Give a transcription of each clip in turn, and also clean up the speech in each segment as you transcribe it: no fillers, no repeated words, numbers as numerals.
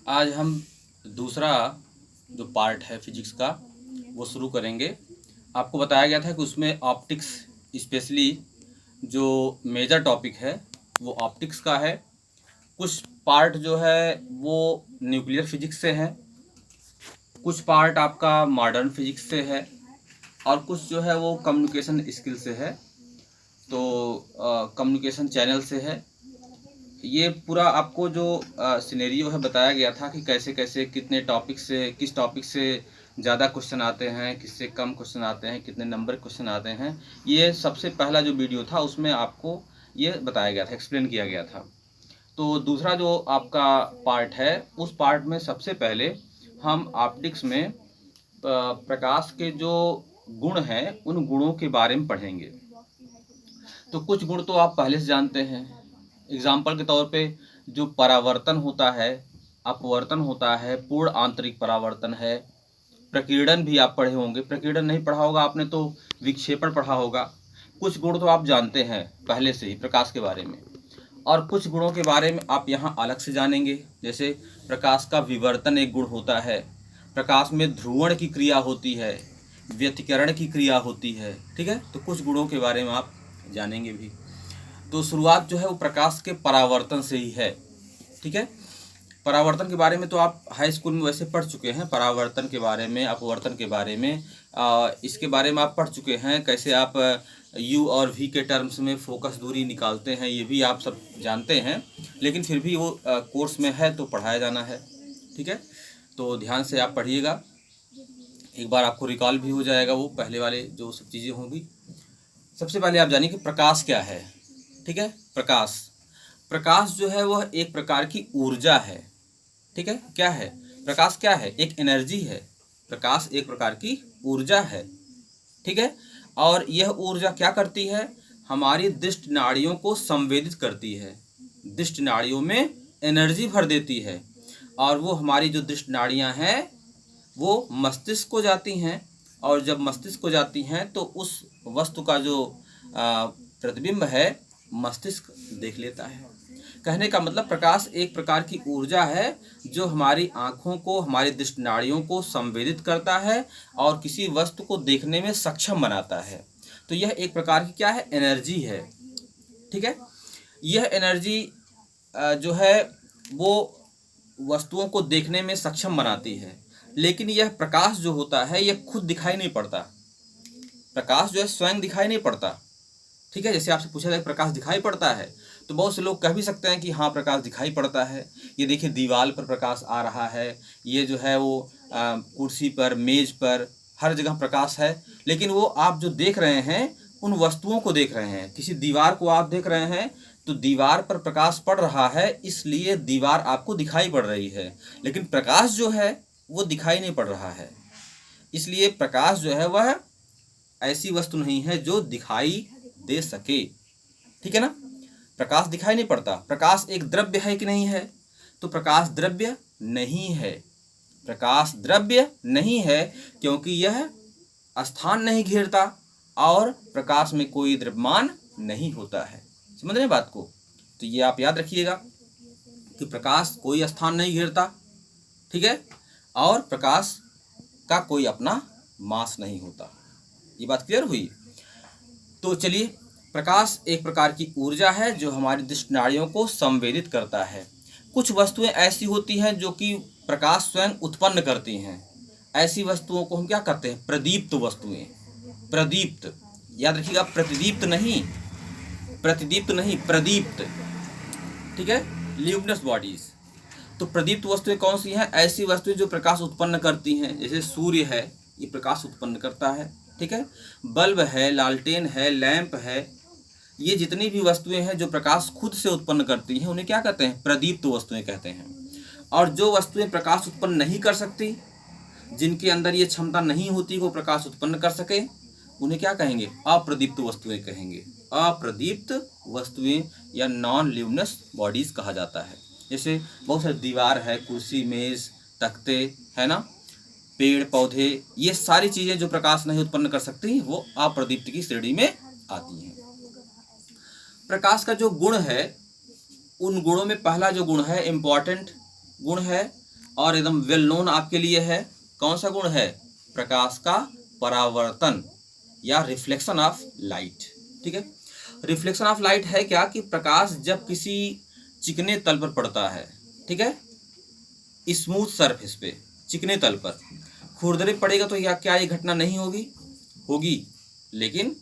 आज हम दूसरा जो पार्ट है फिजिक्स का वो शुरू करेंगे। आपको बताया गया था कि उसमें ऑप्टिक्स स्पेशली जो मेजर टॉपिक है वो ऑप्टिक्स का है। कुछ पार्ट जो है वो न्यूक्लियर फिजिक्स से है, कुछ पार्ट आपका मॉडर्न फिजिक्स से है और कुछ जो है वो कम्युनिकेशन स्किल से है। तो कम्युनिकेशन चैनल से है। ये पूरा आपको जो सिनेरियो है बताया गया था कि कैसे कैसे कितने टॉपिक से किस टॉपिक से ज़्यादा क्वेश्चन आते हैं, किससे कम क्वेश्चन आते हैं, कितने नंबर क्वेश्चन आते हैं। ये सबसे पहला जो वीडियो था उसमें आपको ये बताया गया था, एक्सप्लेन किया गया था। तो दूसरा जो आपका पार्ट है उस पार्ट में सबसे पहले हम ऑप्टिक्स में प्रकाश के जो गुण हैं उन गुणों के बारे में पढ़ेंगे। तो कुछ गुण तो आप पहले से जानते हैं। एग्जाम्पल के तौर पे जो परावर्तन होता है, अपवर्तन होता है, पूर्ण आंतरिक परावर्तन है, प्रकीर्णन भी आप पढ़े होंगे। प्रकीर्णन नहीं पढ़ा होगा आपने तो विक्षेपण पढ़ा होगा। कुछ गुण तो आप जानते हैं पहले से ही प्रकाश के बारे में, और कुछ गुणों के बारे में आप यहाँ अलग से जानेंगे। जैसे प्रकाश का विवर्तन एक गुण होता है, प्रकाश में ध्रुवण की क्रिया होती है, व्यतिकरण की क्रिया होती है। ठीक है, तो कुछ गुणों के बारे में आप जानेंगे भी। तो शुरुआत जो है वो प्रकाश के परावर्तन से ही है। ठीक है, परावर्तन के बारे में तो आप हाई स्कूल में वैसे पढ़ चुके हैं, परावर्तन के बारे में, अपवर्तन के बारे में। इसके बारे में आप पढ़ चुके हैं, कैसे आप यू और वी के टर्म्स में फोकस दूरी निकालते हैं, ये भी आप सब जानते हैं। लेकिन फिर भी वो कोर्स में है तो पढ़ाया जाना है। ठीक है, तो ध्यान से आप पढ़िएगा, एक बार आपको रिकॉल भी हो जाएगा वो पहले वाले जो सब चीज़ें होंगी। सबसे पहले आप जानिए कि प्रकाश क्या है। ठीक है, प्रकाश प्रकाश जो है वह एक प्रकार की ऊर्जा है। ठीक है, क्या है प्रकाश? क्या है? एक एनर्जी है। प्रकाश एक प्रकार की ऊर्जा है। ठीक है, और यह ऊर्जा क्या करती है? हमारी दृष्टि नाड़ियों को संवेदित करती है, दृष्टि नाड़ियों में एनर्जी भर देती है। और वो हमारी जो दृष्टि नाड़ियाँ हैं वो मस्तिष्क को जाती हैं, और जब मस्तिष्क को जाती हैं तो उस वस्तु का जो प्रतिबिंब है मस्तिष्क देख लेता है। कहने का मतलब प्रकाश एक प्रकार की ऊर्जा है जो हमारी आँखों को, हमारी दृष्टि नाड़ियों को संवेदित करता है और किसी वस्तु को देखने में सक्षम बनाता है। तो यह एक प्रकार की क्या है? एनर्जी है। ठीक है, यह एनर्जी जो है वो वस्तुओं को देखने में सक्षम बनाती है। लेकिन यह प्रकाश जो होता है यह खुद दिखाई नहीं पड़ता। प्रकाश जो है स्वयं दिखाई नहीं पड़ता। ठीक है, जैसे आपसे पूछा जाए प्रकाश दिखाई पड़ता है तो बहुत से लोग कह भी सकते हैं कि हाँ प्रकाश दिखाई पड़ता है। ये देखिए दीवार पर प्रकाश आ रहा है, ये जो है वो कुर्सी पर, मेज पर, हर जगह प्रकाश है। लेकिन वो आप जो देख रहे हैं उन वस्तुओं को देख रहे हैं। किसी दीवार को आप देख रहे हैं तो दीवार पर प्रकाश पड़ रहा है, इसलिए दीवार आपको दिखाई पड़ रही है। लेकिन प्रकाश जो है वो दिखाई नहीं पड़ रहा है। इसलिए प्रकाश जो है वह ऐसी वस्तु नहीं है जो दिखाई दे सके। ठीक है ना, प्रकाश दिखाई नहीं पड़ता। प्रकाश एक द्रव्य है कि नहीं है? तो प्रकाश द्रव्य नहीं है। प्रकाश द्रव्य नहीं है क्योंकि यह स्थान नहीं घेरता और प्रकाश में कोई द्रव्यमान नहीं होता है। समझ रहे हैं बात को? तो ये आप याद रखिएगा कि प्रकाश कोई स्थान नहीं घेरता। ठीक है, और प्रकाश का कोई अपना मास नहीं होता। ये बात क्लियर हुई? तो चलिए, प्रकाश एक प्रकार की ऊर्जा है जो हमारी दृष्टि नाड़ियों को संवेदित करता है। कुछ वस्तुएं ऐसी होती हैं जो कि प्रकाश स्वयं उत्पन्न करती हैं। ऐसी वस्तुओं को हम क्या कहते हैं? प्रदीप्त वस्तुएं। प्रदीप्त, याद रखिएगा, प्रतिदीप्त नहीं, प्रतिदीप्त नहीं, प्रदीप्त। ठीक है, ल्यूमिनस बॉडीज। तो प्रदीप्त वस्तुएं कौन सी हैं? ऐसी वस्तुएं जो प्रकाश उत्पन्न करती हैं। जैसे सूर्य है, ये प्रकाश उत्पन्न करता है। ठीक है, बल्ब है, लालटेन है, लैंप है, ये जितनी भी वस्तुएं हैं जो प्रकाश खुद से उत्पन्न करती हैं उन्हें क्या कहते हैं? प्रदीप्त वस्तुएं कहते हैं। और जो वस्तुएं प्रकाश उत्पन्न नहीं कर सकती, जिनके अंदर ये क्षमता नहीं होती वो प्रकाश उत्पन्न कर सके, उन्हें क्या कहेंगे? अप्रदीप्त वस्तुएं कहेंगे। अप्रदीप्त वस्तुएं या नॉन ल्यूमिनस बॉडीज कहा जाता है। जैसे बहुत सारी दीवार है, कुर्सी, मेज, तख्ते, है ना, पेड़ पौधे, ये सारी चीज़ें जो प्रकाश नहीं उत्पन्न कर सकती वो अप्रदीप्त की श्रेणी में आती हैं। प्रकाश का जो गुण है, उन गुणों में पहला जो गुण है, इम्पॉर्टेंट गुण है, और एकदम वेल नोन आपके लिए है। कौन सा गुण है? प्रकाश का परावर्तन या रिफ्लेक्शन ऑफ लाइट। ठीक है, रिफ्लेक्शन ऑफ लाइट है क्या कि प्रकाश जब किसी चिकने तल पर पड़ता है, ठीक है, स्मूथ सरफेस पे, चिकने तल पर खुरदरे पड़ेगा तो या क्या ये घटना नहीं होगी? होगी। लेकिन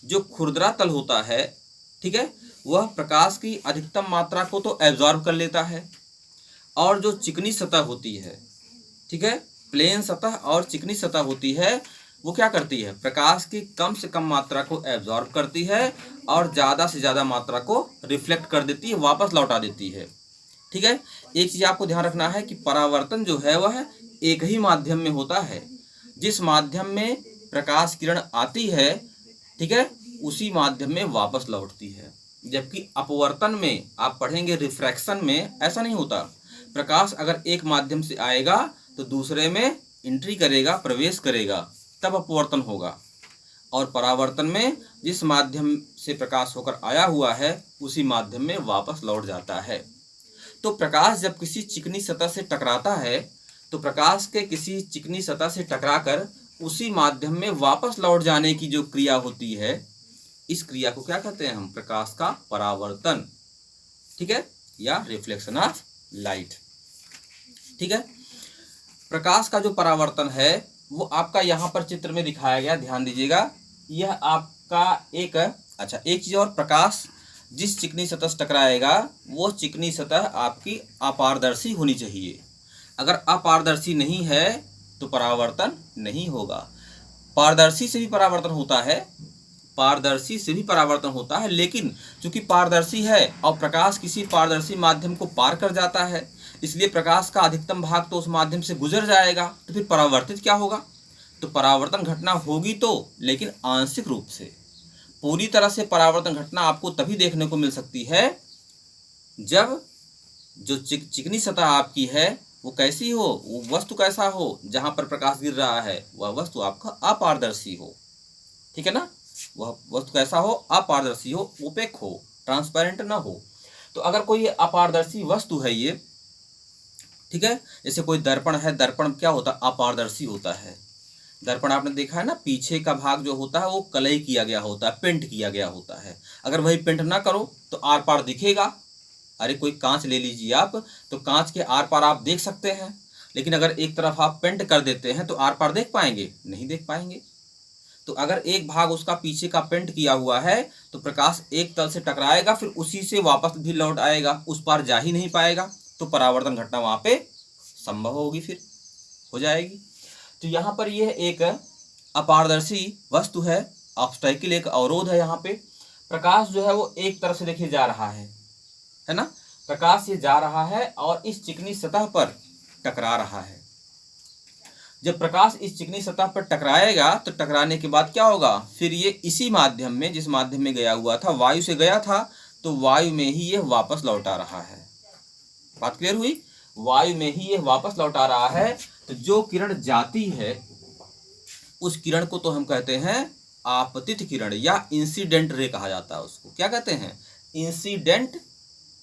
जो खुरदरा तल होता है, ठीक है, वह प्रकाश की अधिकतम मात्रा को तो एब्जॉर्ब कर लेता है, और जो चिकनी सतह होती है, ठीक है, प्लेन सतह और चिकनी सतह होती है, वो क्या करती है? प्रकाश की कम से कम मात्रा को एब्जॉर्ब करती है और ज़्यादा से ज़्यादा मात्रा को रिफ्लेक्ट कर देती है, वापस लौटा देती है। ठीक है, एक चीज़ आपको ध्यान रखना है कि परावर्तन जो है वह एक ही माध्यम में होता है। जिस माध्यम में प्रकाश किरण आती है, ठीक है, उसी माध्यम में वापस लौटती है। जबकि अपवर्तन में आप पढ़ेंगे, रिफ्रैक्शन में ऐसा नहीं होता। प्रकाश अगर एक माध्यम से आएगा तो दूसरे में एंट्री करेगा, प्रवेश करेगा, तब अपवर्तन होगा। और परावर्तन में जिस माध्यम से प्रकाश होकर आया हुआ है उसी माध्यम में वापस लौट जाता है। तो प्रकाश जब किसी चिकनी सतह से टकराता है तो प्रकाश के किसी चिकनी सतह से टकराकर उसी माध्यम में वापस लौट जाने की जो क्रिया होती है, इस क्रिया को क्या कहते हैं हम? प्रकाश का परावर्तन। ठीक है, या रिफ्लेक्शन ऑफ लाइट। ठीक है, प्रकाश का जो परावर्तन है वो आपका यहाँ पर चित्र में दिखाया गया, ध्यान दीजिएगा। यह आपका एक एक चीज़ और, प्रकाश जिस चिकनी सतह से टकराएगा वो चिकनी सतह आपकी अपारदर्शी होनी चाहिए। अगर अपारदर्शी नहीं है तो परावर्तन नहीं होगा। पारदर्शी से भी परावर्तन होता है, पारदर्शी से भी परावर्तन होता है, लेकिन चूंकि पारदर्शी है और प्रकाश किसी पारदर्शी माध्यम को पार कर जाता है, इसलिए प्रकाश का अधिकतम भाग तो उस माध्यम से गुजर जाएगा। तो फिर परावर्तित क्या होगा? तो परावर्तन घटना होगी तो, लेकिन आंशिक रूप से। पूरी तरह से परावर्तन घटना आपको तभी देखने को मिल सकती है जब जो चिकनी सतह आपकी है वो कैसी हो, वो वस्तु कैसा हो, जहां पर प्रकाश गिर रहा है वह वस्तु आपका अपारदर्शी हो। ठीक है ना, वह वस्तु कैसा हो? अपारदर्शी हो, ओपेक हो, ट्रांसपेरेंट ना हो। तो अगर कोई अपारदर्शी वस्तु है ये, ठीक है, जैसे कोई दर्पण है, दर्पण क्या होता है? अपारदर्शी होता है। दर्पण आपने देखा है ना, पीछे का भाग जो होता है वो कलई किया गया होता है, पेंट किया गया होता है। अगर वही पेंट ना करो तो आर पार दिखेगा। अरे कोई कांच ले लीजिए आप, तो कांच के आर पार आप देख सकते हैं, लेकिन अगर एक तरफ आप पेंट कर देते हैं तो आर पार देख पाएंगे? नहीं देख पाएंगे। तो अगर एक भाग उसका पीछे का पेंट किया हुआ है तो प्रकाश एक तल से टकराएगा, फिर उसी से वापस भी लौट आएगा, उस पार जा ही नहीं पाएगा। तो परावर्तन घटना वहां पे संभव होगी, फिर हो जाएगी। तो यहाँ पर यह एक अपारदर्शी वस्तु है, ऑब्स्टैकल, एक अवरोध है। यहाँ पे प्रकाश जो है वो एक तरफ से देखिए जा रहा है ना, प्रकाश ये जा रहा है और इस चिकनी सतह पर टकरा रहा है। जब प्रकाश इस चिकनी सतह पर टकराएगा तो टकराने के बाद क्या होगा? फिर ये इसी माध्यम में, जिस माध्यम में गया हुआ था, वायु से गया था, तो वायु में ही ये वापस लौटा रहा है। बात क्लियर हुई? वायु में ही ये वापस लौटा रहा है। तो जो किरण जाती है उस किरण को तो हम कहते हैं आपतित किरण या इंसिडेंट रे कहा जाता है। उसको क्या कहते हैं? इंसिडेंट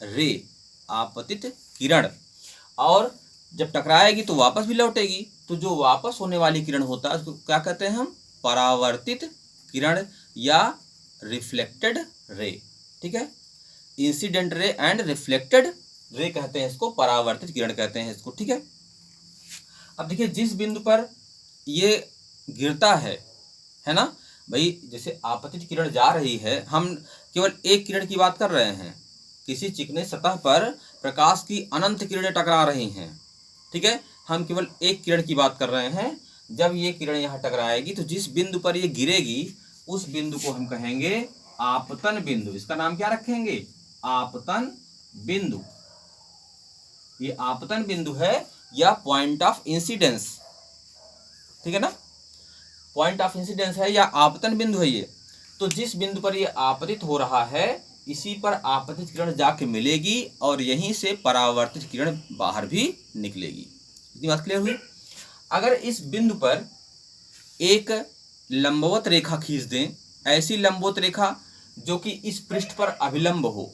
रे, आपतित किरण। और जब टकराएगी तो वापस भी लौटेगी, तो जो वापस होने वाली किरण होता है उसको क्या कहते हैं हम? परावर्तित किरण या रिफ्लेक्टेड रे। ठीक है, incident ray and reflected ray कहते हैं इसको, परावर्तित किरण कहते हैं इसको। ठीक है, अब देखिए जिस बिंदु पर ये गिरता है ना भाई, जैसे आपतित किरण जा रही है, हम केवल एक किरण की बात कर रहे हैं। किसी चिकने सतह पर प्रकाश की अनंत किरणें टकरा रही हैं, ठीक है, हम केवल एक किरण की बात कर रहे हैं। जब ये किरण यहाँ टकराएगी तो जिस बिंदु पर ये गिरेगी उस बिंदु को हम कहेंगे आपतन बिंदु। इसका नाम क्या रखेंगे? आपतन बिंदु। ये आपतन बिंदु है या पॉइंट ऑफ इंसिडेंस। ठीक है ना, पॉइंट ऑफ इंसिडेंस है या आपतन बिंदु है ये। तो जिस बिंदु पर ये आपतित हो रहा है इसी पर आपतित किरण जाके मिलेगी और यहीं से परावर्तित किरण बाहर भी निकलेगी। इतनी बात क्लियर हुई? अगर इस बिंदु पर एक लंबवत रेखा खींच दें, ऐसी लंबवत रेखा जो कि इस पृष्ठ पर अभिलंब हो,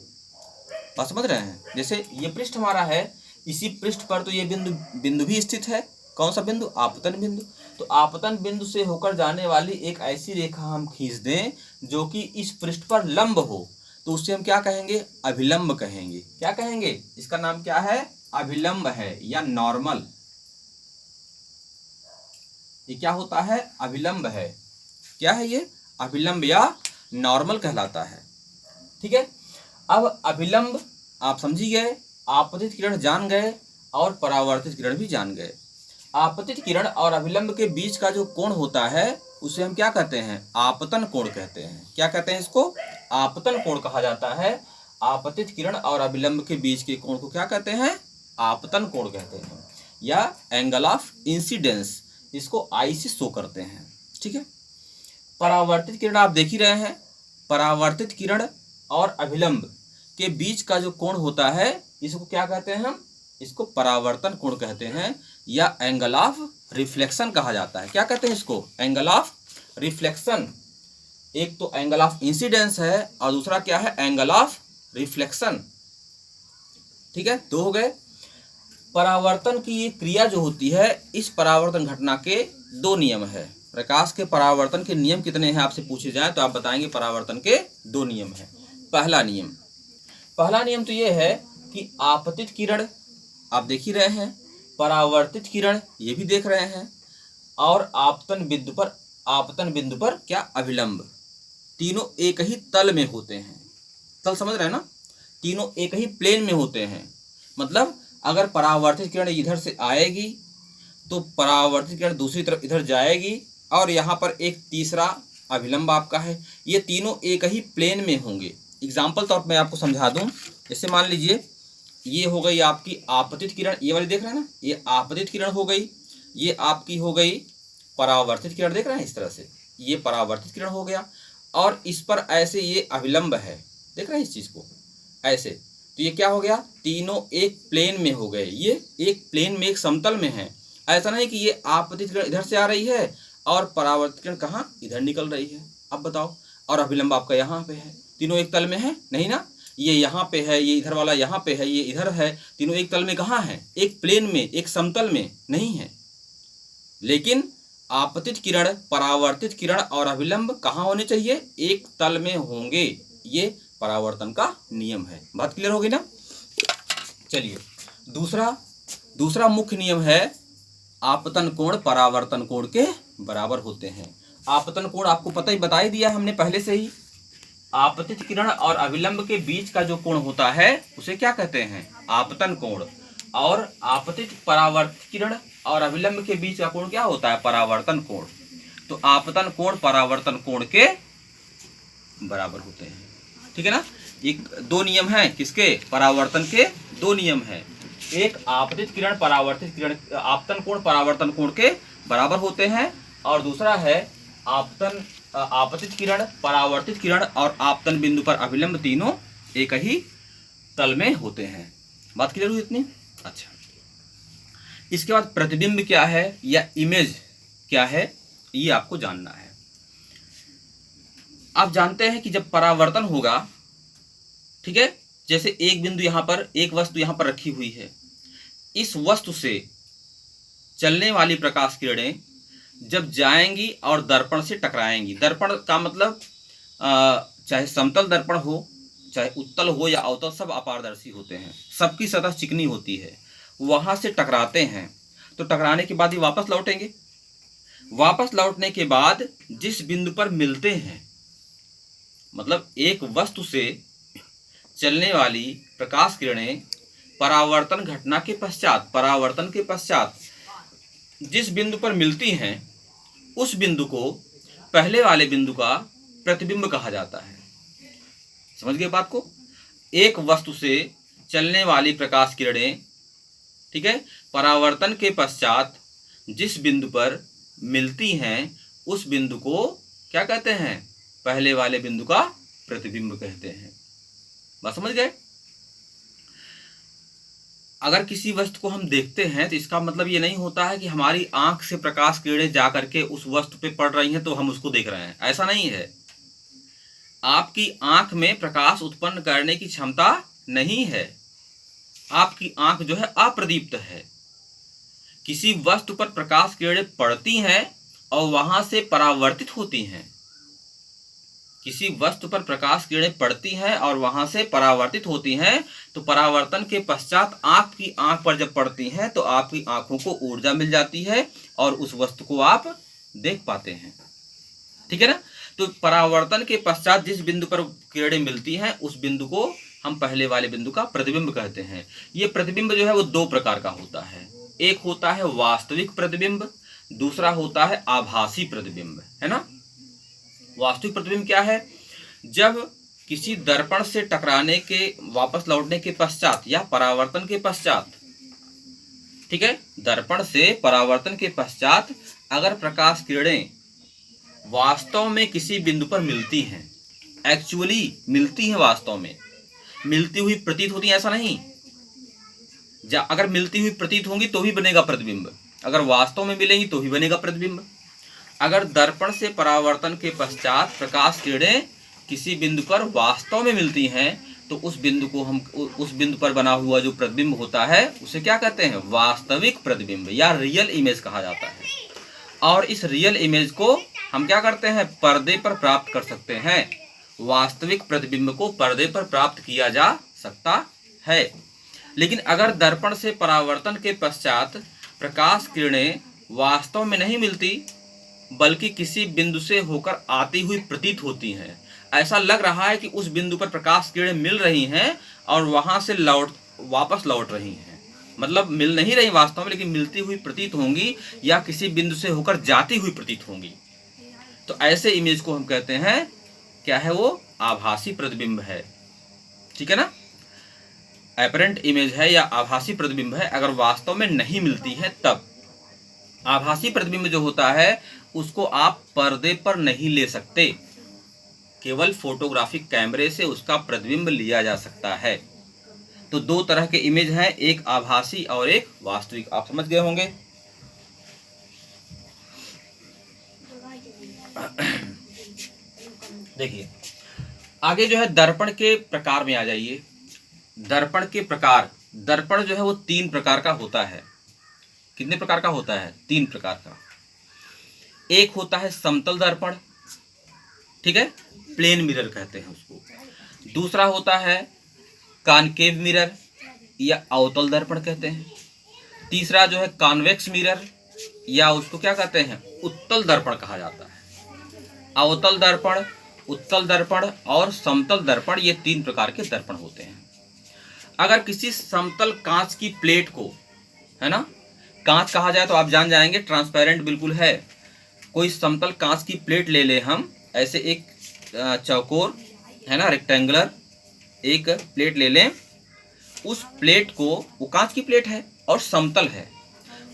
बात समझ रहे हैं? जैसे ये पृष्ठ हमारा है, इसी पृष्ठ पर तो ये बिंदु भी स्थित है। कौन सा बिंदु? आपतन बिंदु। तो आपतन बिंदु से होकर जाने वाली एक ऐसी रेखा हम खींच दें जो कि इस पृष्ठ पर लंब हो, तो उससे हम क्या कहेंगे? अभिलंब कहेंगे। क्या कहेंगे? इसका नाम क्या है? अभिलंब है या नॉर्मल। ये क्या होता है? अभिलंब है। क्या है ये? अभिलंब या नॉर्मल कहलाता है। ठीक है। अब अभिलंब आप समझी गए, आपतित किरण जान गए और परावर्तित किरण भी जान गए। आपतित किरण और अभिलंब के बीच का जो कोण होता है उसे हम क्या कहते हैं? आपतन कोण कहते हैं। क्या कहते हैं इसको? आपतन कोण कहा जाता है। आपतित किरण और अभिलंब के बीच के कोण को क्या कहते हैं? आपतन कोण कहते हैं या एंगल ऑफ इंसिडेंस, इसको आई से शो करते हैं। ठीक है। परावर्तित किरण आप देख ही रहे हैं। परावर्तित किरण और अभिलंब के बीच का जो कोण होता है इसको क्या कहते हैं हम? इसको परावर्तन कोण कहते हैं या एंगल ऑफ रिफ्लेक्शन कहा जाता है। क्या कहते हैं इसको? Angle of reflection. एक तो एंगल ऑफ इंसिडेंस है और दूसरा क्या है? Angle of reflection. ठीक है, दो हो गए। परावर्तन की ये क्रिया जो होती है, इस परावर्तन घटना के दो नियम है। प्रकाश के परावर्तन के नियम कितने हैं आपसे पूछे जाए तो आप बताएंगे परावर्तन के दो नियम हैं। पहला नियम तो ये है कि आपतित किरण आप देख ही रहे हैं, परावर्तित किरण ये भी देख रहे हैं, और आपतन बिंदु पर क्या? अभिलंब। तीनों एक ही तल में होते हैं। तल समझ रहे हैं ना? तीनों एक ही प्लेन में होते हैं। मतलब अगर परावर्तित किरण इधर से आएगी तो परावर्तित किरण दूसरी तरफ इधर जाएगी और यहाँ पर एक तीसरा अभिलंब आपका है। ये तीनों एक ही प्लेन में होंगे। एग्जाम्पल तौर पर मैं आपको समझा दूं। जैसे मान लीजिए ये हो गई आपकी आपतित किरण, ये वाली देख रहे हैं ना, ये आपतित किरण हो गई। ये आपकी हो गई परावर्तित किरण, देख रहे हैं इस तरह से, ये परावर्तित किरण हो गया और इस पर ऐसे ये अभिलंब है, देख रहे हैं इस चीज़ को ऐसे। तो ये क्या हो गया? तीनों एक प्लेन में हो गए। ये एक प्लेन में, एक समतल में है। ऐसा नहीं कि ये आपतित किरण इधर से आ रही है और परावर्तित किरण कहाँ? इधर निकल रही है। अब बताओ, और अभिलंब आपका यहाँ पे है। तीनों एक तल में है? नहीं ना। ये यहाँ पे है, ये इधर वाला यहाँ पे है, ये इधर है। तीनों एक तल में कहाँ है? एक प्लेन में, एक समतल में नहीं है। लेकिन आपतित किरण, परावर्तित किरण और अभिलंब कहाँ होने चाहिए? एक तल में होंगे। ये परावर्तन का नियम है। बात क्लियर होगी ना? चलिए, दूसरा मुख्य नियम है, आपतन कोण परावर्तन कोण के बराबर होते हैं। आपतन कोण आपको बता ही दिया हमने पहले से ही। आपतित किरण और अभिलंब के बीच का जो कोण होता है उसे क्या कहते हैं? आपतन कोण। और आपतित परावर्तित किरण और अभिलंब के बीच का कोण क्या होता है? परावर्तन कोण। तो आपतन कोण परावर्तन कोण के बराबर होते हैं। ठीक है ना? एक दो नियम हैं किसके? परावर्तन के दो नियम हैं। एक आपतित किरण परावर्तित किरण, आपतन कोण परावर्तन कोण के बराबर होते हैं, और दूसरा है आपतित किरण, परावर्तित किरण और आपतन बिंदु पर अभिलंब तीनों एक ही तल में होते हैं। बात क्लियर हुई इतनी? अच्छा, इसके बाद प्रतिबिंब क्या है या इमेज क्या है, ये आपको जानना है। आप जानते हैं कि जब परावर्तन होगा, ठीक है, जैसे एक बिंदु यहाँ पर, एक वस्तु यहाँ पर रखी हुई है, इस वस्तु से चलने वाली प्रकाश किरणें जब जाएंगी और दर्पण से टकराएंगी, दर्पण का मतलब चाहे समतल दर्पण हो, चाहे उत्तल हो या अवतल, सब अपारदर्शी होते हैं, सबकी सतह चिकनी होती है, वहाँ से टकराते हैं। तो टकराने के बाद ये वापस लौटेंगे। वापस लौटने के बाद जिस बिंदु पर मिलते हैं, मतलब एक वस्तु से चलने वाली प्रकाश किरणें परावर्तन घटना के पश्चात, परावर्तन के पश्चात जिस बिंदु पर मिलती हैं, उस बिंदु को पहले वाले बिंदु का प्रतिबिंब कहा जाता है। समझ गए बात को? एक वस्तु से चलने वाली प्रकाश किरणें, ठीक है, परावर्तन के पश्चात जिस बिंदु पर मिलती हैं, उस बिंदु को क्या कहते हैं? पहले वाले बिंदु का प्रतिबिंब कहते हैं। बात समझ गए? अगर किसी वस्तु को हम देखते हैं तो इसका मतलब ये नहीं होता है कि हमारी आंख से प्रकाश किरणें जा करके उस वस्तु पे पड़ रही हैं तो हम उसको देख रहे हैं, ऐसा नहीं है। आपकी आंख में प्रकाश उत्पन्न करने की क्षमता नहीं है। आपकी आंख जो है अप्रदीप्त है। किसी वस्तु पर प्रकाश किरणें पड़ती हैं और वहां से परावर्तित होती हैं। किसी वस्तु पर प्रकाश किरणें पड़ती हैं और वहां से परावर्तित होती हैं, तो परावर्तन के पश्चात आपकी आंख पर जब पड़ती हैं तो आपकी आंखों को ऊर्जा मिल जाती है और उस वस्तु को आप देख पाते हैं। ठीक है ना। तो परावर्तन के पश्चात जिस बिंदु पर किरणें मिलती हैं उस बिंदु को हम पहले वाले बिंदु का प्रतिबिंब कहते हैं। ये प्रतिबिंब जो है वो दो प्रकार का होता है। एक होता है वास्तविक प्रतिबिंब, दूसरा होता है आभासी प्रतिबिंब, है ना। वास्तविक प्रतिबिंब क्या है? जब किसी दर्पण से टकराने के वापस लौटने के पश्चात या परावर्तन के पश्चात, ठीक है, दर्पण से परावर्तन के पश्चात अगर प्रकाश किरणें वास्तव में किसी बिंदु पर मिलती हैं, एक्चुअली मिलती हैं, वास्तव में मिलती हुई प्रतीत होती है, ऐसा नहीं, अगर मिलती हुई प्रतीत होंगी तो भी बनेगा प्रतिबिंब, अगर वास्तव में मिलेंगी तो भी बनेगा प्रतिबिंब। अगर दर्पण से परावर्तन के पश्चात प्रकाश किरणें किसी बिंदु पर वास्तव में मिलती हैं तो उस बिंदु को हम, उस बिंदु पर बना हुआ जो प्रतिबिंब होता है उसे क्या कहते हैं? वास्तविक प्रतिबिंब या रियल इमेज कहा जाता है। और इस रियल इमेज को हम क्या करते हैं? पर्दे पर प्राप्त कर सकते हैं। वास्तविक प्रतिबिंब को पर्दे पर प्राप्त किया जा सकता है। लेकिन अगर दर्पण से परावर्तन के पश्चात प्रकाश किरणें वास्तव में नहीं मिलती बल्कि किसी बिंदु से होकर आती हुई प्रतीत होती हैं, ऐसा लग रहा है कि उस बिंदु पर प्रकाश किरणें मिल रही हैं और वहां से वापस लौट रही हैं, मतलब मिल नहीं रही वास्तव में लेकिन मिलती हुई प्रतीत होंगी या किसी बिंदु से होकर जाती हुई प्रतीत होंगी, तो ऐसे इमेज को हम कहते हैं, क्या है वो? आभासी प्रतिबिंब है। ठीक है ना। एपरेंट इमेज है या आभासी प्रतिबिंब है अगर वास्तव में नहीं मिलती है तब। आभासी प्रतिबिंब जो होता है उसको आप पर्दे पर नहीं ले सकते, केवल फोटोग्राफिक कैमरे से उसका प्रतिबिंब लिया जा सकता है। तो दो तरह के इमेज हैं, एक आभासी और एक वास्तविक। आप समझ गए होंगे। देखिए आगे जो है दर्पण के प्रकार में आ जाइए। दर्पण के प्रकार, दर्पण जो है वो 3 प्रकार का होता है। कितने प्रकार का होता है? 3 प्रकार का। एक होता है समतल दर्पण, ठीक है, प्लेन मिरर कहते हैं उसको। दूसरा होता है कॉनकेव मिरर या अवतल दर्पण कहते हैं। तीसरा जो है कॉन्वेक्स मिरर या उसको क्या कहते हैं? उत्तल दर्पण कहा जाता है। अवतल दर्पण, उत्तल दर्पण और समतल दर्पण, ये 3 प्रकार के दर्पण होते हैं। अगर किसी समतल कांच की प्लेट को, है ना, कांच कहा जाए तो आप जान जाएंगे ट्रांसपेरेंट बिल्कुल है। कोई समतल कांच की प्लेट ले ले हम, ऐसे एक चौकोर, है ना, रेक्टेंगुलर एक प्लेट ले लें। उस प्लेट को, वो कांच की प्लेट है और समतल है,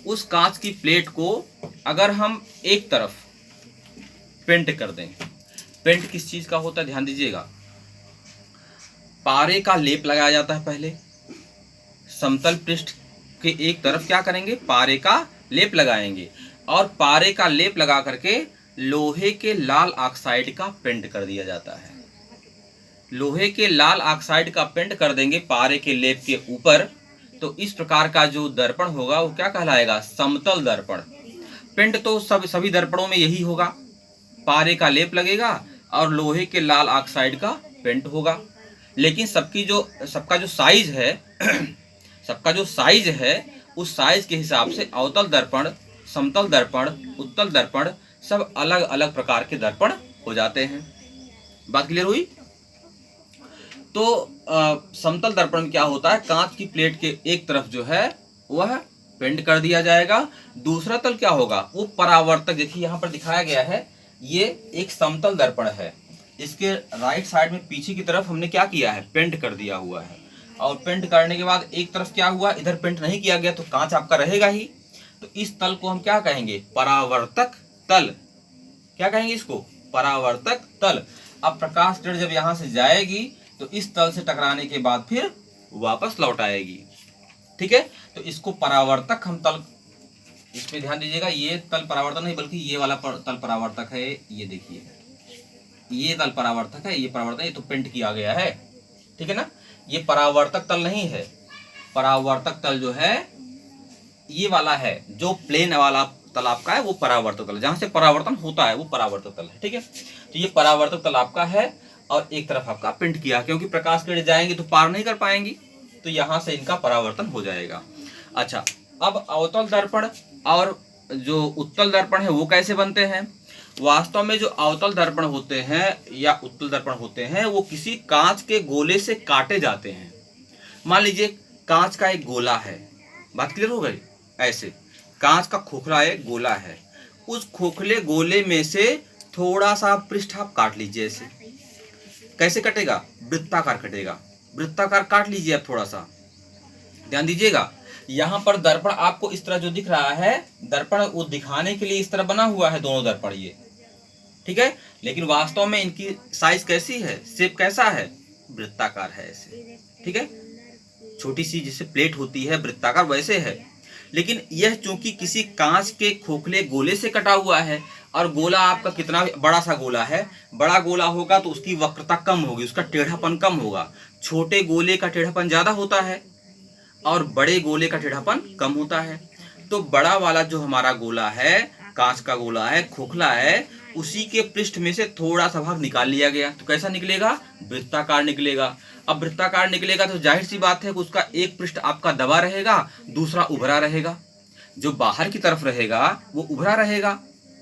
उस कांच की प्लेट को अगर हम एक तरफ पेंट कर दें, पेंट किस चीज का होता है ध्यान दीजिएगा, पारे का लेप लगाया जाता है। पहले समतल पृष्ठ के एक तरफ क्या करेंगे? पारे का लेप लगाएंगे और पारे का लेप लगा करके लोहे के लाल ऑक्साइड का पेंट कर दिया जाता है। लोहे के लाल ऑक्साइड का पेंट कर देंगे पारे के लेप के ऊपर, तो इस प्रकार का जो दर्पण होगा वो क्या कहलाएगा? समतल दर्पण। पेंट तो सभी दर्पणों में यही होगा, पारे का लेप लगेगा और लोहे के लाल ऑक्साइड का पेंट होगा। लेकिन सबका जो साइज है सबका जो साइज है उस साइज के हिसाब से अवतल दर्पण, समतल दर्पण, उत्तल दर्पण सब अलग अलग प्रकार के दर्पण हो जाते हैं। बात क्लियर हुई? तो समतल दर्पण में क्या होता है? कांच की प्लेट के एक तरफ जो है वह पेंट कर दिया जाएगा, दूसरा तल क्या होगा? वो परावर्तक। देखिए यहाँ पर दिखाया गया है, ये एक समतल दर्पण है, इसके राइट साइड में पीछे की तरफ हमने क्या किया है? पेंट कर दिया हुआ है। और पेंट करने के बाद एक तरफ क्या हुआ? इधर पेंट नहीं किया गया तो कांच आपका रहेगा ही, तो इस तल को हम क्या कहेंगे? परावर्तक तल। क्या कहेंगे इसको? परावर्तक तल। अब प्रकाश किरण जब यहाँ से जाएगी तो इस तल से टकराने के बाद फिर वापस लौट आएगी। ठीक है, तो इसको परावर्तक हम तल, इस पे ध्यान दीजिएगा, ये तल परावर्तक नहीं बल्कि ये वाला तल परावर्तक है। ये देखिए, ये तल परावर्तक है, ये परावर्तक, ये तो पेंट किया गया है। ठीक है ना, ये परावर्तक तल नहीं है, परावर्तक तल जो है ये वाला है, जो प्लेन वाला तल आपका है वो परावर्तक तल, जहां से परावर्तन होता है वो परावर्तक तल है। ठीक है, तो ये परावर्तक तल आपका है और एक तरफ आपका पिंड किया, क्योंकि प्रकाश किरणें जाएंगी तो पार नहीं कर पाएंगी, तो यहां से इनका परावर्तन हो जाएगा। अच्छा, अब अवतल दर्पण और जो उत्तल दर्पण है वो कैसे बनते हैं? वास्तव में जो अवतल दर्पण होते हैं या उत्तल दर्पण होते हैं वो किसी कांच के गोले से काटे जाते हैं। मान लीजिए कांच का एक गोला है, बात क्लियर हो गई? ऐसे कांच का खोखला एक गोला है, उस खोखले गोले में से थोड़ा सा पृष्ठ आप काट लीजिए। ऐसे कैसे कटेगा? वृत्ताकार कटेगा। वृत्ताकार काट लीजिए आप, थोड़ा सा ध्यान दीजिएगा। यहाँ पर दर्पण आपको इस तरह जो दिख रहा है, दर्पण वो दिखाने के लिए इस तरह बना हुआ है दोनों दर्पण ये, ठीक है, लेकिन वास्तव में इनकी साइज कैसी है, शेप कैसा है? वृत्ताकार है ऐसे। ठीक है, छोटी सी जैसे प्लेट होती है वृत्ताकार वैसे है, लेकिन यह चूंकि किसी कांच के खोखले गोले से कटा हुआ है और गोला आपका कितना बड़ा सा गोला है, बड़ा गोला होगा तो उसकी वक्रता कम होगी, उसका टेढ़ापन कम होगा। छोटे गोले का टेढ़ापन ज्यादा होता है और बड़े गोले का टेढ़ापन कम होता है। तो बड़ा वाला जो हमारा गोला है, कांच का गोला है, खोखला है, उसी के पृष्ठ में से थोड़ा सा भाग निकाल लिया गया, तो कैसा निकलेगा? वृत्ताकार निकलेगा। अब वृत्ताकार निकलेगा तो जाहिर सी बात है कि उसका एक पृष्ठ आपका दबा रहेगा, दूसरा उभरा रहेगा। जो बाहर की तरफ रहेगा वो उभरा रहेगा,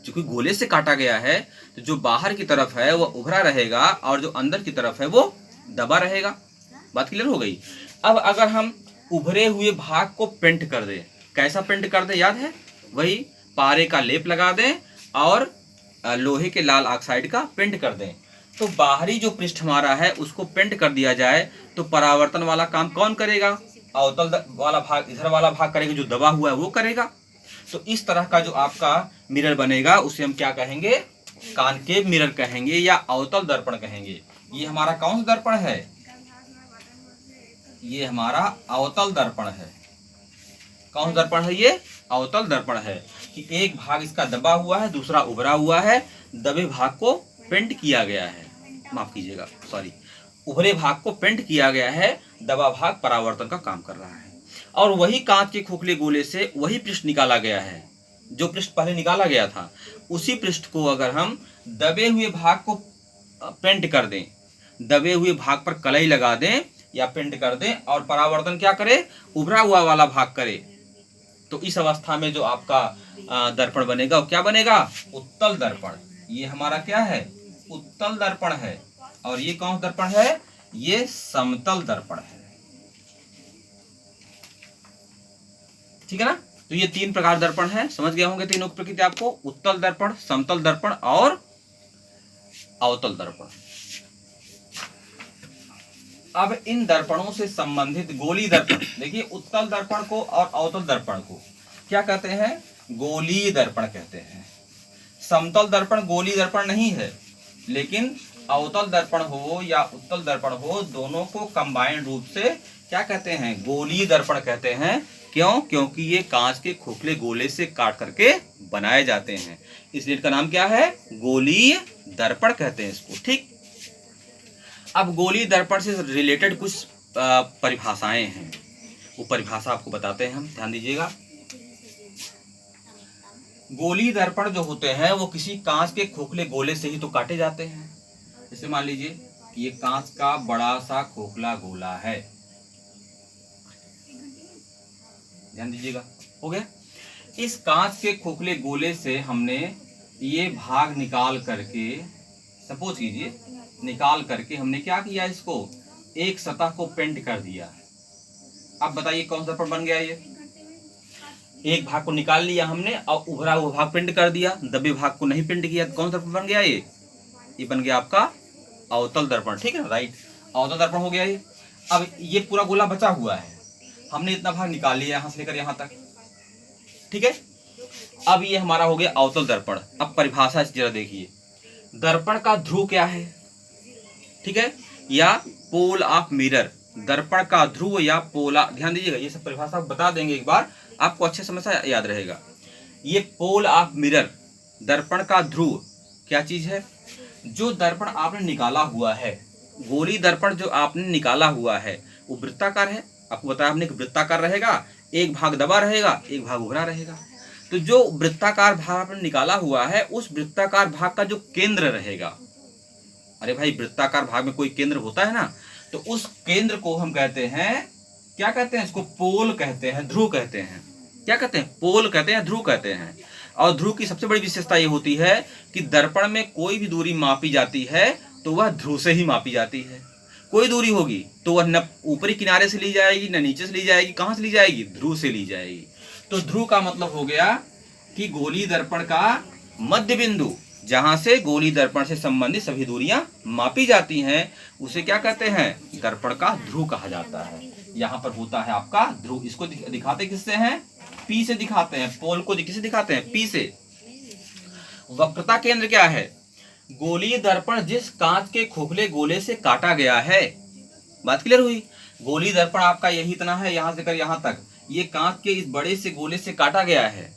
क्योंकि गोले से काटा गया है, तो जो बाहर की तरफ है वो उभरा रहेगा और जो अंदर की तरफ है वो दबा रहेगा। बात क्लियर हो गई? अब अगर हम उभरे हुए भाग को पेंट कर दें, कैसा पेंट कर दें याद है? वही पारे का लेप लगा दें और लोहे के लाल ऑक्साइड का पेंट कर दें, तो बाहरी जो पृष्ठ हमारा है उसको पेंट कर दिया जाए, तो परावर्तन वाला काम कौन करेगा? अवतल वाला भाग, इधर वाला भाग करेगा, जो दबा हुआ है वो करेगा। तो इस तरह का जो आपका मिरर बनेगा उसे हम क्या कहेंगे? कॉनकेव मिरर कहेंगे या अवतल दर्पण कहेंगे। ये हमारा कौन सा दर्पण है? ये हमारा अवतल दर्पण है। कौन सा दर्पण है ये? अवतल दर्पण है, कि एक भाग इसका दबा हुआ है, दूसरा उभरा हुआ है, दबे भाग को पेंट किया गया है, माफ कीजिएगा सॉरी, उभरे भाग को पेंट किया गया है, दबा भाग परावर्तन का काम कर रहा है। और वही कांच के खोखले गोले से वही पृष्ठ निकाला गया है, जो पृष्ठ पहले निकाला गया था, उसी पृष्ठ को अगर हम दबे हुए भाग को पेंट कर दें, दबे हुए भाग पर कलई लगा दें या पेंट कर दें और परावर्तन क्या करे? उभरा हुआ वाला भाग करे, तो इस अवस्था में जो आपका दर्पण बनेगा वो क्या बनेगा? उत्तल दर्पण। ये हमारा क्या है? उत्तल दर्पण है। और ये कौन सा दर्पण है? ये समतल दर्पण है। ठीक है ना? तो ये तीन प्रकार दर्पण है, समझ गए होंगे तीनों की प्रकृति आपको, उत्तल दर्पण, समतल दर्पण और अवतल दर्पण। अब इन दर्पणों से संबंधित गोलीय दर्पण, देखिए उत्तल दर्पण को और अवतल दर्पण को क्या कहते हैं? गोलीय दर्पण कहते हैं। समतल दर्पण गोलीय दर्पण नहीं है, लेकिन अवतल दर्पण हो या उत्तल दर्पण हो, दोनों को कंबाइंड रूप से क्या कहते हैं? गोलीय दर्पण कहते हैं। क्यों? क्योंकि ये कांच के खोखले गोले से काट करके बनाए जाते हैं, इसलिए इनका नाम क्या है? गोलीय दर्पण कहते हैं इसको। ठीक, अब गोलीय दर्पण से रिलेटेड कुछ परिभाषाएं हैं, वो परिभाषा आपको बताते हैं हम, ध्यान दीजिएगा। गोलीय दर्पण जो होते हैं वो किसी कांच के खोखले गोले से ही तो काटे जाते हैं। जैसे मान लीजिए ये कांच का बड़ा सा खोखला गोला है, ध्यान दीजिएगा, हो गया। इस कांच के खोखले गोले से हमने ये भाग निकाल करके, सपोज कीजिए निकाल करके हमने क्या किया? इसको एक सतह को पेंट कर दिया। अब बताइए कौन सा दर्पण बन गया? ये एक भाग को निकाल लिया हमने और उभरा हुआ भाग पेंट कर दिया, दबे भाग को नहीं पेंट किया, कौन सा दर्पण बन गया? ये बन गया आपका अवतल दर्पण। ठीक है ना, राइट, अवतल दर्पण हो गया ये। अब ये पूरा गोला बचा हुआ है, हमने इतना भाग निकाल लिया यहां से लेकर यहां तक, ठीक है। अब ये हमारा हो गया अवतल दर्पण। अब परिभाषा जरा देखिए, दर्पण का ध्रुव क्या है? ठीक है, या पोल ऑफ मिरर, दर्पण का ध्रुव या पोला, ध्यान दीजिएगा, ये सब परिभाषा बता देंगे एक बार, आपको अच्छे समझ से याद रहेगा। ये पोल ऑफ मिरर, दर्पण का ध्रुव क्या चीज है? जो दर्पण आपने निकाला हुआ है, गोलीय दर्पण जो आपने निकाला हुआ है वो वृत्ताकार है, आपको बताया हमने कि वृत्ताकार रहेगा, एक भाग दबा रहेगा, एक भाग उभरा रहेगा। तो जो वृत्ताकार भाग आपने निकाला हुआ है, उस वृत्ताकार भाग का जो केंद्र रहेगा, अरे भाई वृत्ताकार भाग में कोई केंद्र होता है ना, तो उस केंद्र को हम कहते हैं, क्या कहते हैं, इसको पोल कहते हैं, ध्रुव कहते हैं। क्या कहते हैं, पोल कहते हैं, ध्रुव कहते हैं। और ध्रुव की सबसे बड़ी विशेषता ये होती है कि दर्पण में कोई भी दूरी मापी जाती है तो वह ध्रुव से ही मापी जाती है। कोई दूरी होगी तो वह न ऊपरी किनारे से ली जाएगी, न नीचे से ली जाएगी, कहाँ से ली जाएगी, ध्रुव से ली जाएगी। तो ध्रुव का मतलब हो गया कि गोलीय दर्पण का मध्य बिंदु, जहां से गोलीय दर्पण से संबंधित सभी दूरियां मापी जाती हैं, उसे क्या कहते हैं, दर्पण का ध्रुव कहा जाता है। यहाँ पर होता है आपका ध्रुव। इसको दिखाते किससे हैं, पी से दिखाते हैं। पोल को किससे दिखाते हैं, पी से। वक्रता केंद्र क्या है, गोलीय दर्पण जिस कांच के खोखले गोले से काटा गया है। बात क्लियर हुई। गोलीय दर्पण आपका यही इतना है, यहां से कर यहां तक, ये कांच के इस बड़े से गोले से काटा गया है।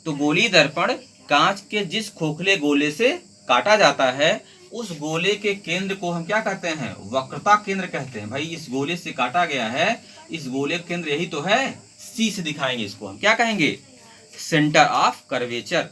तो गोलीय दर्पण कांच के जिस खोखले गोले से काटा जाता है, उस गोले के केंद्र को हम क्या कहते हैं, वक्रता केंद्र कहते हैं। भाई इस गोले से काटा गया है, इस गोले का केंद्र यही तो है, सी से दिखाएंगे इसको हम क्या कहेंगे, centre of curvature.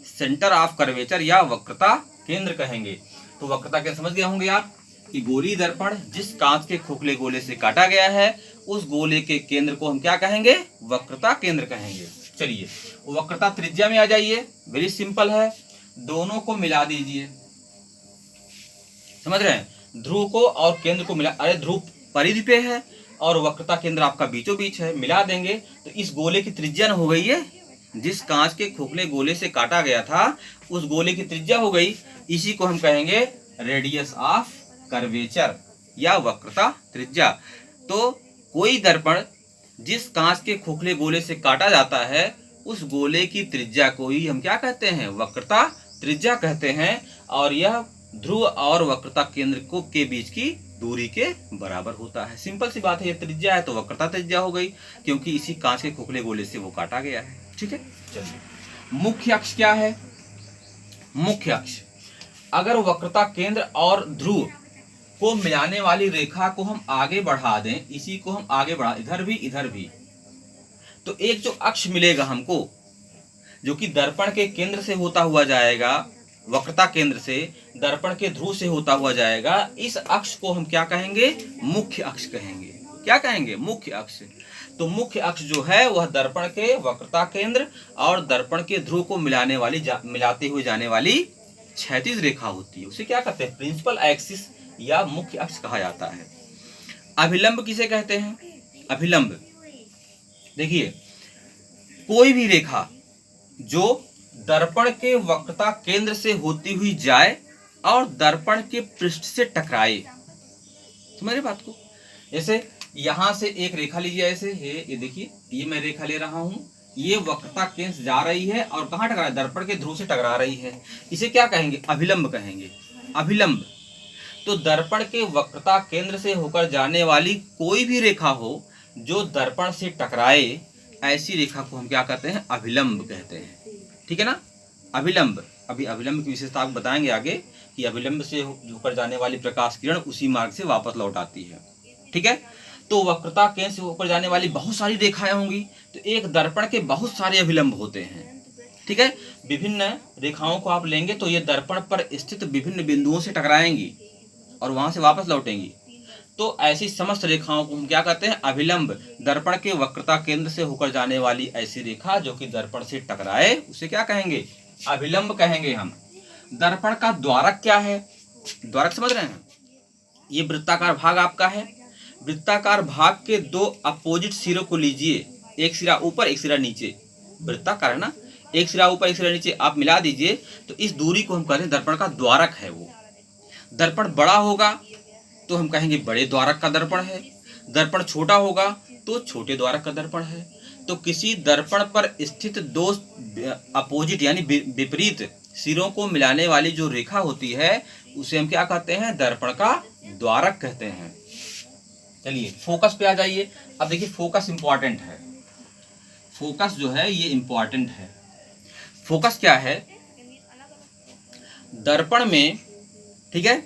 Centre of curvature या वक्रता केंद्र कहेंगे। तो वक्रता केंद्र समझ गए होंगे आप कि गोलीय दर्पण जिस कांच के खोखले गोले से काटा गया है, उस गोले के केंद्र को हम क्या कहेंगे, वक्रता केंद्र कहेंगे। चलिए वक्रता त्रिज्या में आ जाइए, वेरी सिंपल है, दोनों को मिला दीजिए। समझ रहे हैं, ध्रुव को और केंद्र को मिला, अरे ध्रुव परिधि पे है और वक्रता केंद्र आपका बीचों बीच है, मिला देंगे तो इस गोले की त्रिज्या न हो गई है, जिस कांच के खोखले गोले से काटा गया था उस गोले की त्रिज्या हो गई। इसी को हम कहेंगे रेडियस ऑफ कर्वेचर या वक्रता त्रिज्या। तो कोई दर्पण जिस कांच के खोखले गोले से काटा जाता है, उस गोले की त्रिज्या को ही हम क्या कहते हैं, वक्रता त्रिज्या कहते हैं। और यह ध्रुव और वक्रता केंद्र को के बीच की दूरी के बराबर होता है। सिंपल सी बात है, ये त्रिज्या है तो वक्रता त्रिज्या हो गई, क्योंकि इसी कांच के खोखले गोले से वो काटा गया है। ठीक है, चलिए मुख्य अक्ष क्या है। मुख्य अक्ष, अगर वक्रता केंद्र और ध्रुव को मिलाने वाली रेखा को हम आगे बढ़ा दें, इसी को हम आगे बढ़ा, इधर भी, तो एक जो अक्ष मिलेगा हमको, जो कि दर्पण के केंद्र से होता हुआ जाएगा, वक्रता केंद्र से दर्पण के ध्रुव से होता हुआ जाएगा, इस अक्ष को हम क्या कहेंगे, मुख्य अक्ष कहेंगे। क्या कहेंगे, मुख्य अक्ष। तो मुख्य अक्ष जो है वह दर्पण के वक्रता केंद्र और दर्पण के ध्रुव को मिलाते हुए जाने वाली क्षैतिज रेखा होती है, उसे क्या कहते हैं, प्रिंसिपल एक्सिस या मुख्य अक्ष कहा जाता है। अभिलंब किसे कहते हैं, अभिलंब, देखिए कोई भी रेखा जो दर्पण के वक्रता केंद्र से होती हुई जाए और दर्पण के पृष्ठ से टकराए। समझ रहे बात को। जैसे यहां से एक रेखा लीजिए, ऐसे ये देखिए, ये मैं रेखा ले रहा हूं, ये वक्रता केंद्र से जा रही है और कहां टकरा, दर्पण के ध्रुव से टकरा रही है, इसे क्या कहेंगे, अभिलंब कहेंगे। अभिलंब। तो दर्पण के वक्रता केंद्र से होकर जाने वाली कोई भी रेखा हो जो दर्पण से टकराए, ऐसी रेखा को हम क्या कहते हैं, अभिलंब कहते हैं। ठीक है ना, अभिलंब। अभी अभिलंब की विशेषता आप बताएंगे आगे कि अभिलंब से होकर जाने वाली प्रकाश किरण उसी मार्ग से वापस लौट आती है। ठीक है, तो वक्रता केंद्र से होकर जाने वाली बहुत सारी रेखाएं होंगी, तो एक दर्पण के बहुत सारे अभिलंब होते हैं। ठीक है, विभिन्न रेखाओं को आप लेंगे तो ये दर्पण पर स्थित विभिन्न बिंदुओं से टकराएंगी और वहां से वापस लौटेंगी। तो ऐसी समस्त रेखाओं को हम क्या कहते हैं, अभिलंब। दर्पण के वक्रता केंद्र से होकर जाने वाली ऐसी रेखा जो कि दर्पण से टकराए, उसे क्या कहेंगे, अभिलंब कहेंगे हम। दर्पण का द्वारक क्या है, द्वारक समझ रहे हैं, ये वृत्ताकार भाग आपका है। वृत्ताकार भाग के दो अपोजिट सिरों को लीजिए, एक सिरा ऊपर एक सिरा नीचे, वृत्ताकार है ना, एक सिरा ऊपर एक सिरा नीचे, आप मिला दीजिए तो इस दूरी को हम कहते हैं दर्पण का द्वारक है। वो दर्पण बड़ा होगा तो हम कहेंगे बड़े द्वारक का दर्पण है, दर्पण छोटा होगा तो छोटे द्वारक का दर्पण है। तो किसी दर्पण पर स्थित दो अपोजिट यानी विपरीत सिरों को मिलाने वाली जो रेखा होती है उसे हम क्या कहते हैं, दर्पण का द्वारक कहते हैं। चलिए फोकस पे आ जाइए। अब देखिए फोकस इंपॉर्टेंट है, फोकस जो है ये इंपॉर्टेंट है। फोकस क्या है, दर्पण में, ठीक है,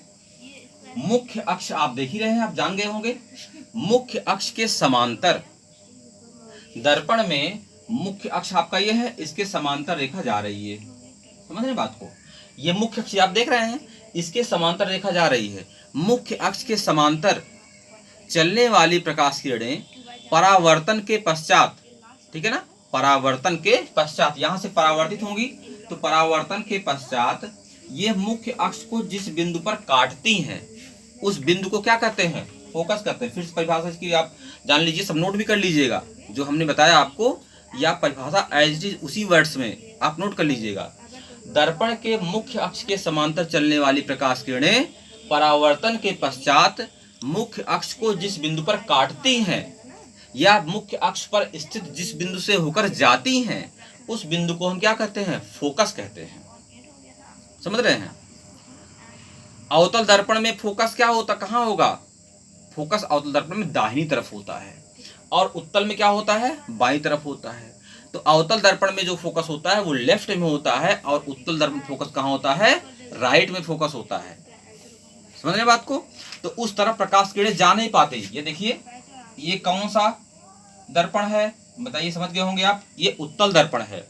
मुख्य अक्ष आप देख ही रहे हैं, आप जान गए होंगे मुख्य अक्ष के समांतर, दर्पण में मुख्य अक्ष आपका ये है, इसके समांतर रेखा जा रही है, समझ रहे बात को। ये मुख्य अक्ष आप देख रहे हैं, इसके समांतर रेखा जा रही है। मुख्य अक्ष के समांतर चलने वाली प्रकाश किरणें परावर्तन के पश्चात, ठीक है ना, परावर्तन के पश्चात यहां से परावर्तित होंगी, तो परावर्तन के पश्चात ये मुख्य अक्ष को जिस बिंदु पर काटती हैं उस बिंदु को क्या कहते हैं, फोकस कहते हैं। फिर परिभाषा की आप जान लीजिए, सब नोट भी कर लीजिएगा, जो हमने बताया आपको या परिभाषा एज इट इज उसी वर्ड्स में आप नोट कर लीजिएगा। दर्पण के मुख्य अक्ष के समांतर चलने वाली प्रकाश किरणें परावर्तन के पश्चात मुख्य अक्ष को जिस बिंदु पर काटती हैं या मुख्य अक्ष पर स्थित जिस बिंदु से होकर जाती हैं उस बिंदु को हम क्या कहते हैं, फोकस कहते हैं। समझ रहे हैं। अवतल दर्पण में फोकस क्या होता, कहाँ होगा, फोकस अवतल दर्पण में दाहिनी तरफ होता है और उत्तल में क्या होता है, बाईं तरफ होता है। तो अवतल दर्पण में जो फोकस होता है वो लेफ्ट में होता है और उत्तल दर्पण में फोकस कहाँ होता है, राइट में फोकस होता है। समझ रहे बात को। तो उस तरफ प्रकाश किरणें जा नहीं पाते। ये देखिए, ये कौन सा दर्पण है बताइए, समझ गए होंगे आप, ये उत्तल दर्पण है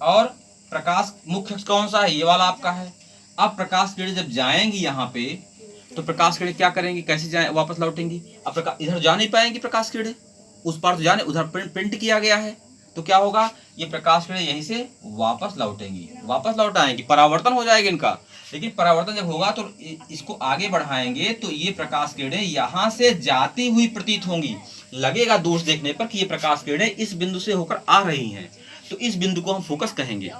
और प्रकाश मुख्य अक्ष कौन सा है, ये वाला आपका है। अब प्रकाश किरणें जब जाएंगी यहाँ पे तो प्रकाश किरणें क्या करेंगी, कैसे जाए, वापस लौटेंगी। अब प्रकाश इधर जा नहीं पाएंगी, प्रकाश किरणें उस पार तो जाने, उधर प्रिंट किया गया है, तो क्या होगा, ये प्रकाश किरणें यहीं से वापस लौटेंगी, वापस लौट आएंगी, परावर्तन हो जाएगा इनका। लेकिन परावर्तन जब होगा तो इसको आगे बढ़ाएंगे तो ये प्रकाश किरणें यहाँ से जाती हुई प्रतीत होंगी। लगेगा दूर से देखने पर कि ये प्रकाश किरणें इस बिंदु से होकर आ रही हैं, तो इस बिंदु को हम फोकस कहेंगे।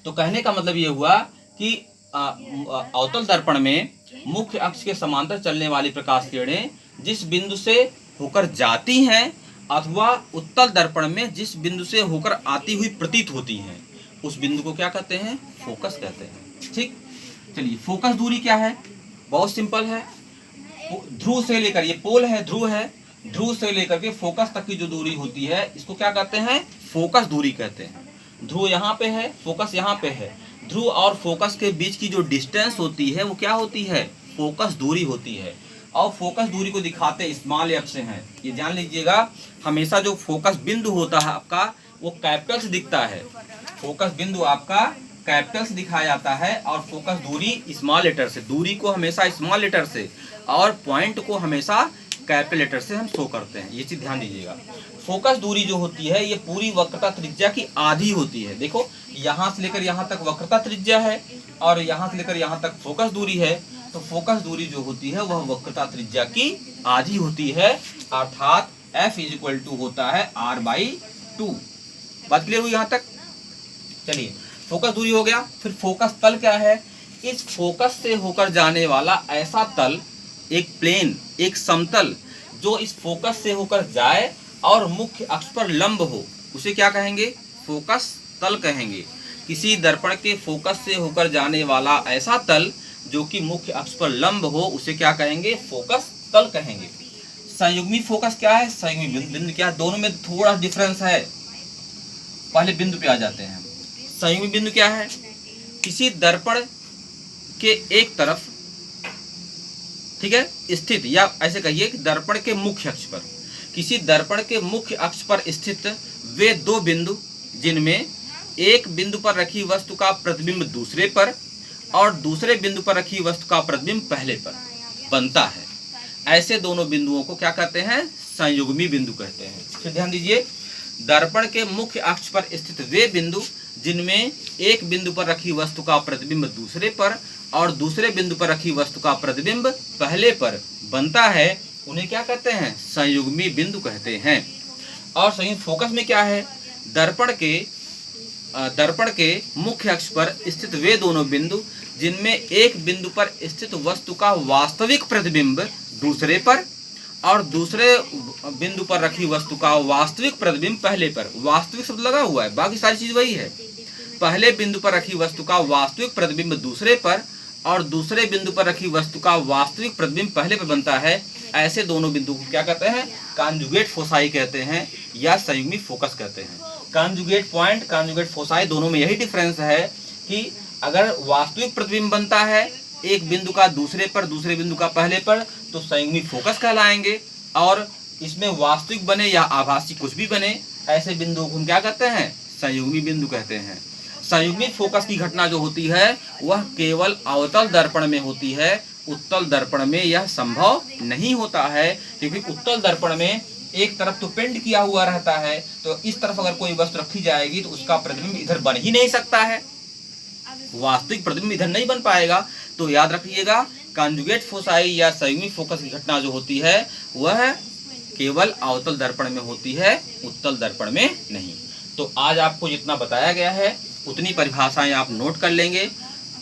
तो कहने का मतलब ये हुआ कि अवतल दर्पण में मुख्य अक्ष के समांतर चलने वाली प्रकाश किरणें जिस बिंदु से होकर जाती हैं अथवा उत्तल दर्पण में जिस बिंदु से होकर आती हुई प्रतीत होती हैं उस बिंदु को क्या कहते हैं, फोकस कहते हैं। ठीक, चलिए फोकस दूरी क्या है, बहुत सिंपल है। ध्रुव से लेकर, ये पोल है, ध्रुव है, ध्रुव से लेकर के फोकस तक की जो दूरी होती है इसको क्या कहते हैं, फोकस दूरी कहते हैं। ध्रुव यहाँ पे है, फोकस यहाँ पे है, ध्रुव और फोकस के बीच की जो डिस्टेंस होती है वो क्या होती है, फोकस दूरी होती है। और फोकस दूरी को दिखाते स्मॉल एफ से हैं, ये जान लीजिएगा। हमेशा जो फोकस बिंदु होता है आपका वो कैपिटल से दिखता है, फोकस बिंदु आपका कैपिटल से दिखाया जाता है और फोकस दूरी स्मॉल लेटर से, दूरी को हमेशा स्मॉल लेटर से और पॉइंट को हमेशा कैपिटल लेटर से हम शो करते हैं, ये चीज ध्यान दीजिएगा। फोकस दूरी जो होती है ये पूरी वक्रता त्रिज्या की आधी होती है। देखो यहाँ से लेकर यहाँ तक वक्रता त्रिज्या है और यहाँ से लेकर यहाँ तक फोकस दूरी है, तो फोकस दूरी जो होती है वह वक्रता त्रिज्या की आधी होती है, अर्थात F = होता है R/2। बात क्लियर हुई यहाँ तक। चलिए फोकस दूरी हो गया, फिर फोकस तल क्या है, इस फोकस से होकर जाने वाला ऐसा तल, एक प्लेन, एक समतल जो इस फोकस से होकर जाए और मुख्य अक्ष पर लंब हो उसे क्या कहेंगे, फोकस तल कहेंगे। किसी दर्पण के फोकस से होकर जाने वाला ऐसा तल जो कि मुख्य अक्ष पर लंब हो उसे क्या कहेंगे, फोकस तल कहेंगे। संयुग्मी फोकस क्या है, संयुग्मी बिंदु क्या है, दोनों में थोड़ा डिफरेंस है। पहले बिंदु पे आ जाते हैं। संयुग्मी बिंदु क्या है, किसी दर्पण के एक तरफ, ठीक है, स्थित, या ऐसे कहिए कि दर्पण के मुख्य अक्ष पर, किसी दर्पण के मुख्य अक्ष पर स्थित वे दो बिंदु जिनमें एक बिंदु पर रखी वस्तु का प्रतिबिंब दूसरे पर और दूसरे बिंदु पर रखी वस्तु का प्रतिबिंब पहले पर बनता है, ऐसे दोनों बिंदुओं को क्या कहते हैं, संयुग्मी बिंदु कहते हैं। फिर ध्यान दीजिए, दर्पण के मुख्य अक्ष पर स्थित वे बिंदु जिनमें एक बिंदु पर रखी वस्तु का प्रतिबिंब दूसरे पर और दूसरे बिंदु पर रखी वस्तु का प्रतिबिंब पहले पर बनता है उन्हें क्या कहते हैं, संयुग्मी बिंदु कहते हैं। और संयुग्मी फोकस में क्या है, दर्पण के मुख्य अक्ष पर स्थित वे दोनों बिंदु जिनमें एक बिंदु पर स्थित वस्तु का वास्तविक प्रतिबिंब दूसरे पर और दूसरे बिंदु पर रखी वस्तु का वास्तविक प्रतिबिंब पहले पर। वास्तविक शब्द लगा हुआ है, बाकी सारी चीज वही है। पहले बिंदु पर रखी वस्तु का वास्तविक प्रतिबिंब दूसरे पर और दूसरे बिंदु पर रखी वस्तु का वास्तविक प्रतिबिंब पहले पर बनता है, ऐसे दोनों बिंदु को क्या कहते हैं, कॉन्जुगेट फोसाई कहते हैं या संयुग्मी फोकस कहते हैं। कॉन्जुगेट पॉइंट, कॉन्जुगेट फोसाई, दोनों में यही डिफरेंस है कि अगर वास्तविक प्रतिबिंब बनता है एक बिंदु का दूसरे पर, दूसरे बिंदु का पहले पर, तो संयुग्मी फोकस कहलाएंगे। और इसमें वास्तविक बने या आभासी कुछ भी बने, ऐसे बिंदु को हम क्या कहते हैं? संयुग्मी बिंदु कहते हैं। संयुग्मी फोकस की घटना जो होती है वह केवल अवतल दर्पण में होती है, उत्तल दर्पण में यह संभव नहीं होता है, क्योंकि उत्तल दर्पण में एक तरफ तो पेंट किया हुआ रहता है, तो इस तरफ अगर कोई वस्तु रखी जाएगी तो उसका प्रतिबिंब इधर बन ही नहीं सकता है, वास्तविक प्रतिबिंब इधर नहीं बन पाएगा। तो याद रखिएगा, कॉन्जुगेट फोसाई या संयुग्मी फोकस की घटना जो होती है वह केवल अवतल दर्पण में होती है, उत्तल दर्पण में नहीं। तो आज आपको जितना बताया गया है उतनी परिभाषाएं आप नोट कर लेंगे,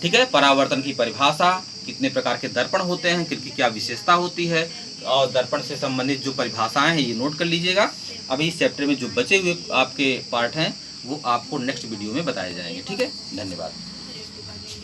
ठीक है। परावर्तन की परिभाषा, कितने प्रकार के दर्पण होते हैं, किनकी क्या विशेषता होती है, और दर्पण से संबंधित जो परिभाषाएं हैं ये नोट कर लीजिएगा। अभी इस चैप्टर में जो बचे हुए आपके पार्ट हैं वो आपको नेक्स्ट वीडियो में बताए जाएंगे, ठीक है। धन्यवाद।